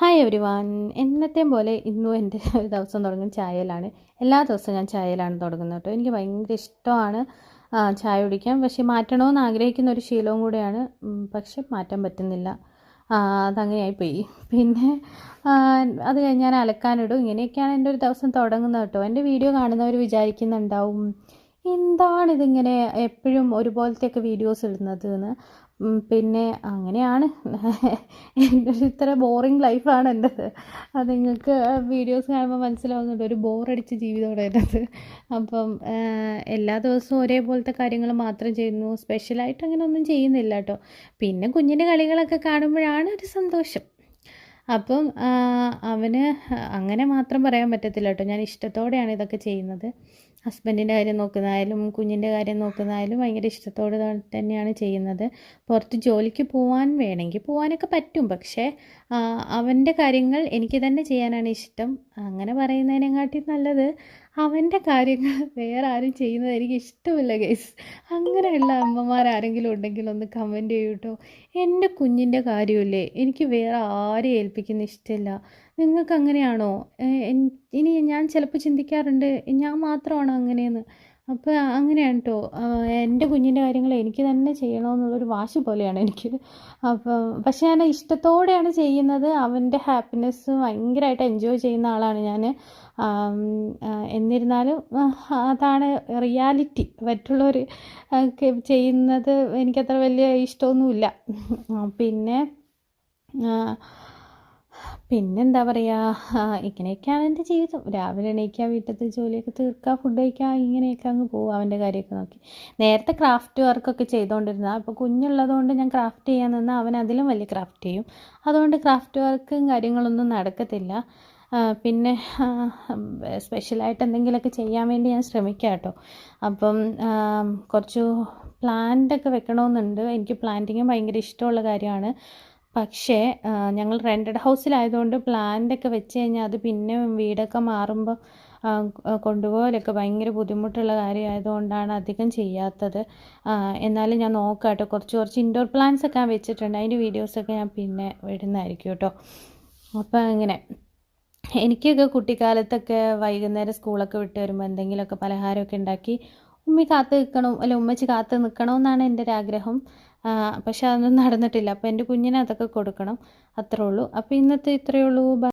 Hi every one. എന്നത്തെയും പോലെ ഇന്നും എൻ്റെ ദിവസം തുടങ്ങും ചായയിലാണ്. എല്ലാ ദിവസവും ഞാൻ ചായയിലാണ് തുടങ്ങുന്നത് കേട്ടോ. എനിക്ക് ഭയങ്കര ഇഷ്ടമാണ് ചായ കുടിക്കാൻ. പക്ഷേ മാറ്റണമെന്ന് ആഗ്രഹിക്കുന്ന ഒരു ശീലവും കൂടെയാണ്. പക്ഷെ മാറ്റാൻ പറ്റുന്നില്ല. അതങ്ങനെയായിപ്പോയി. പിന്നെ അത് കഴിഞ്ഞ് ഞാൻ അലക്കാനിടും. ഇങ്ങനെയൊക്കെയാണ് എൻ്റെ ഒരു ദിവസം തുടങ്ങുന്നത് കേട്ടോ. എൻ്റെ വീഡിയോ കാണുന്നവർ വിചാരിക്കുന്നുണ്ടാവും, എന്താണിതിങ്ങനെ എപ്പോഴും ഒരുപോലത്തെയൊക്കെ വീഡിയോസ് ഇടുന്നത് എന്ന്. പിന്നെ അങ്ങനെയാണ്. എൻ്റെ ഇത്ര ബോറിങ് ലൈഫാണ് എൻ്റെത്. അത് നിങ്ങൾക്ക് വീഡിയോസ് കാണുമ്പോൾ മനസ്സിലാവുന്നുണ്ട്, ഒരു ബോറടിച്ച ജീവിതമാണ് എൻ്റെത്. അപ്പം എല്ലാ ദിവസവും ഒരേപോലത്തെ കാര്യങ്ങൾ മാത്രം ചെയ്യുന്നു. സ്പെഷ്യലായിട്ട് അങ്ങനെ ഒന്നും ചെയ്യുന്നില്ല കേട്ടോ. പിന്നെ കുഞ്ഞിൻ്റെ കളികളൊക്കെ കാണുമ്പോഴാണ് ഒരു സന്തോഷം. അപ്പം അവന് അങ്ങനെ മാത്രം പറയാൻ പറ്റത്തില്ല കേട്ടോ. ഞാൻ ഇഷ്ടത്തോടെയാണ് ഇതൊക്കെ ചെയ്യുന്നത്. ഹസ്ബൻഡിൻ്റെ കാര്യം നോക്കുന്നതായാലും കുഞ്ഞിൻ്റെ കാര്യം നോക്കുന്നതായാലും ഭയങ്കര ഇഷ്ടത്തോടെ തന്നെയാണ് ചെയ്യുന്നത്. പുറത്ത് ജോലിക്ക് വേണമെങ്കിൽ പോകാനൊക്കെ പറ്റും. പക്ഷേ അവൻ്റെ കാര്യങ്ങൾ എനിക്ക് തന്നെ ചെയ്യാനാണ് ഇഷ്ടം. അങ്ങനെ പറയുന്നതിനെക്കാട്ടി നല്ലത് അവൻ്റെ കാര്യങ്ങൾ വേറെ ആരും ചെയ്യുന്നത് എനിക്ക് ഇഷ്ടമില്ല ഗൈസ്. അങ്ങനെയുള്ള അമ്മമാരാരെങ്കിലും ഉണ്ടെങ്കിൽ ഒന്ന് കമൻറ്റ് ചെയ്യൂ കേട്ടോ. എൻ്റെ കുഞ്ഞിൻ്റെ കാര്യമില്ലേ, എനിക്ക് വേറെ ആരെയും ഏൽപ്പിക്കുന്ന ഇഷ്ടമില്ല. നിങ്ങൾക്ക് അങ്ങനെയാണോ? ഇനി ഞാൻ ചിലപ്പോൾ ചിന്തിക്കാറുണ്ട്, ഞാൻ മാത്രമാണോ അങ്ങനെയെന്ന്. അപ്പോൾ അങ്ങനെയാണ് കേട്ടോ. എൻ്റെ കുഞ്ഞിൻ്റെ കാര്യങ്ങൾ എനിക്ക് തന്നെ ചെയ്യണമെന്നുള്ളൊരു വാശി പോലെയാണ് എനിക്ക്. അപ്പം പക്ഷേ ഞാൻ ഇഷ്ടത്തോടെയാണ് ചെയ്യുന്നത്. അവൻ്റെ ഹാപ്പിനെസ് ഭയങ്കരമായിട്ട് എൻജോയ് ചെയ്യുന്ന ആളാണ് ഞാൻ. എന്നിരുന്നാലും അതാണ് റിയാലിറ്റി. മറ്റുള്ളവർ ചെയ്യുന്നത് എനിക്കത്ര വലിയ ഇഷ്ടമൊന്നുമില്ല. പിന്നെ പിന്നെന്താ പറയുക, ഇങ്ങനെയൊക്കെയാണ് എൻ്റെ ജീവിതം. രാവിലെ എണീക്കുക, വീട്ടിലത്തെ ജോലിയൊക്കെ തീർക്കുക, ഫുഡ് കഴിക്കുക, ഇങ്ങനെയൊക്കെ അങ്ങ് പോകും അവൻ്റെ കാര്യമൊക്കെ നോക്കി. നേരത്തെ ക്രാഫ്റ്റ് വർക്കൊക്കെ ചെയ്തുകൊണ്ടിരുന്നത്. അപ്പോൾ കുഞ്ഞുള്ളതുകൊണ്ട് ഞാൻ ക്രാഫ്റ്റ് ചെയ്യാൻ നിന്നാൽ അവൻ അതിലും വലിയ ക്രാഫ്റ്റ് ചെയ്യും. അതുകൊണ്ട് ക്രാഫ്റ്റ് വർക്കും കാര്യങ്ങളൊന്നും നടക്കത്തില്ല. പിന്നെ സ്പെഷ്യലായിട്ട് എന്തെങ്കിലുമൊക്കെ ചെയ്യാൻ വേണ്ടി ഞാൻ ശ്രമിക്കാം കേട്ടോ. അപ്പം കുറച്ച് പ്ലാന്റൊക്കെ വെക്കണമെന്നുണ്ട്. എനിക്ക് പ്ലാന്റിങ് ഭയങ്കര ഇഷ്ടമുള്ള കാര്യമാണ്. പക്ഷേ ഞങ്ങൾ റെൻറ്റഡ് ഹൗസിലായതുകൊണ്ട് പ്ലാന്റൊക്കെ വെച്ച് കഴിഞ്ഞാൽ അത് പിന്നെ വീടൊക്കെ മാറുമ്പോൾ കൊണ്ടുപോകലൊക്കെ ഭയങ്കര ബുദ്ധിമുട്ടുള്ള കാര്യമായതുകൊണ്ടാണ് അധികം ചെയ്യാത്തത്. എന്നാലും ഞാൻ നോക്കാം കേട്ടോ. കുറച്ച് ഇൻഡോർ പ്ലാന്റ്സ് ഒക്കെ ഞാൻ വെച്ചിട്ടുണ്ട്. അതിൻ്റെ വീഡിയോസൊക്കെ ഞാൻ പിന്നെ ഇടുന്നതായിരിക്കും കേട്ടോ. അപ്പോൾ അങ്ങനെ എനിക്കൊക്കെ കുട്ടിക്കാലത്തൊക്കെ വൈകുന്നേരം സ്കൂളൊക്കെ വിട്ട് വരുമ്പോൾ എന്തെങ്കിലുമൊക്കെ പലഹാരമൊക്കെ ഉണ്ടാക്കി ഉമ്മച്ചി കാത്ത് നിൽക്കണമെന്നാണ് എൻ്റെ ഒരാഗ്രഹം. പക്ഷെ അതൊന്നും നടന്നിട്ടില്ല. അപ്പോൾ എൻ്റെ കുഞ്ഞിന് അതൊക്കെ കൊടുക്കണം, അത്രേ ഉള്ളൂ. അപ്പോൾ ഇന്നത്തെ ഇത്രയേ ഉള്ളൂ.